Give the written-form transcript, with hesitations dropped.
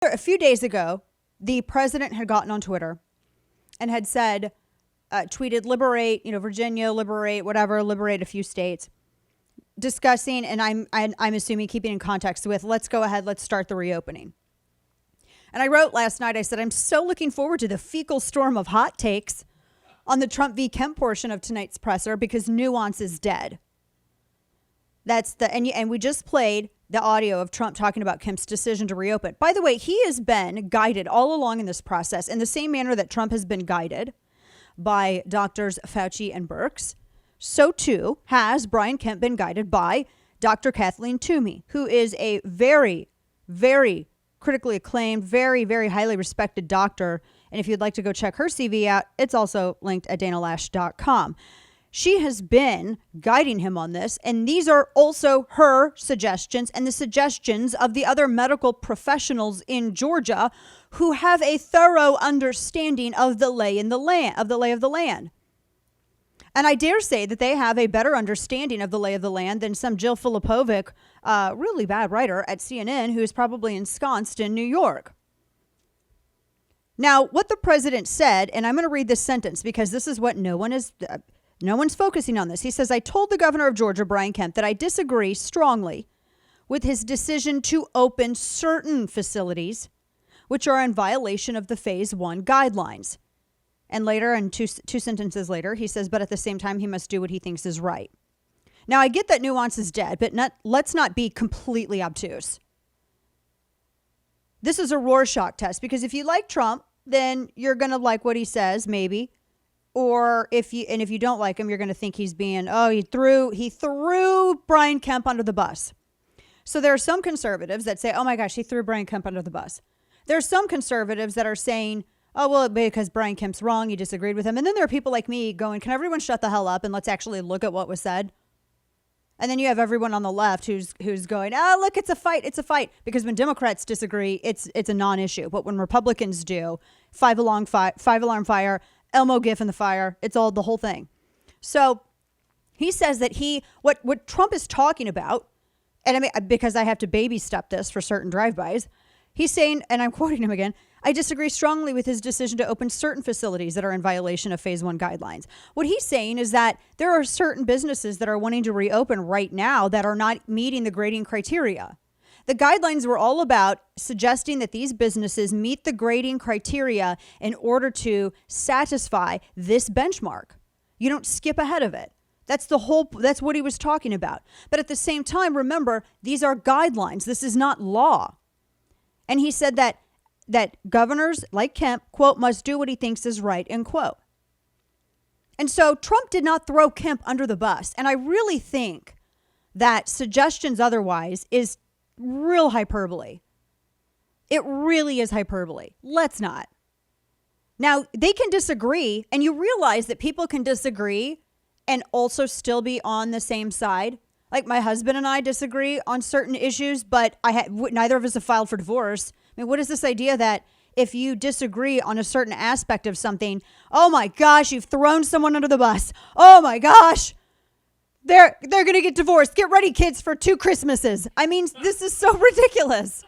A few days ago, the president had gotten on Twitter and had said, tweeted, liberate, Virginia, liberate, whatever, liberate a few states, discussing, and I'm assuming keeping in context with, let's go ahead, let's start the reopening. And I wrote last night, I said, I'm so looking forward to the fecal storm of hot takes on the Trump v. Kemp portion of tonight's presser because nuance is dead. And we just played the audio of Trump talking about Kemp's decision to reopen. By the way, he has been guided all along in this process in the same manner that Trump has been guided by doctors Fauci and Birx. So too has Brian Kemp been guided by Dr. Kathleen Toomey, who is a very, very critically acclaimed, very, very highly respected doctor. And if you'd like to go check her CV out, it's also linked at danalash.com. She has been guiding him on this, and these are also her suggestions and the suggestions of the other medical professionals in Georgia who have a thorough understanding of the lay of the land. And I dare say that they have a better understanding of the lay of the land than some Jill Filipovic, really bad writer at CNN, who is probably ensconced in New York. Now, what the president said, and I'm going to read this sentence because this is what no one's focusing on this. He says, I told the governor of Georgia, Brian Kemp, that I disagree strongly with his decision to open certain facilities which are in violation of the Phase 1 guidelines. And later, and two sentences later, he says, but at the same time, he must do what he thinks is right. Now, I get that nuance is dead, but let's not be completely obtuse. This is a Rorschach test, because if you like Trump, then you're going to like what he says, maybe. Or if you don't like him, you're going to think he's being, he threw Brian Kemp under the bus. So there are some conservatives that say, oh my gosh, he threw Brian Kemp under the bus. There are some conservatives that are saying, oh, well, because Brian Kemp's wrong, you disagreed with him. And then there are people like me going, can everyone shut the hell up and let's actually look at what was said? And then you have everyone on the left who's going, oh, look, it's a fight. Because when Democrats disagree, it's a non-issue. But when Republicans do, five alarm fire, Elmo gif in the fire, it's all the whole thing. So he says that what Trump is talking about, and I mean, because I have to baby step this for certain drive-bys, he's saying, and I'm quoting him again, I disagree strongly with his decision to open certain facilities that are in violation of Phase 1 guidelines. What he's saying is that there are certain businesses that are wanting to reopen right now that are not meeting the grading criteria. The guidelines were all about suggesting that these businesses meet the grading criteria in order to satisfy this benchmark. You don't skip ahead of it. That's what he was talking about. But at the same time, remember, these are guidelines. This is not law. And he said that governors like Kemp, quote, must do what he thinks is right, end quote. And so Trump did not throw Kemp under the bus. And I really think that suggestions otherwise is real hyperbole. It really is hyperbole. Let's not. Now, they can disagree, and you realize that people can disagree and also still be on the same side. Like my husband and I disagree on certain issues, but neither of us have filed for divorce. I mean, what is this idea that if you disagree on a certain aspect of something, oh my gosh, you've thrown someone under the bus. Oh my gosh, they're going to get divorced. Get ready, kids, for 2 Christmases. I mean, this is so ridiculous.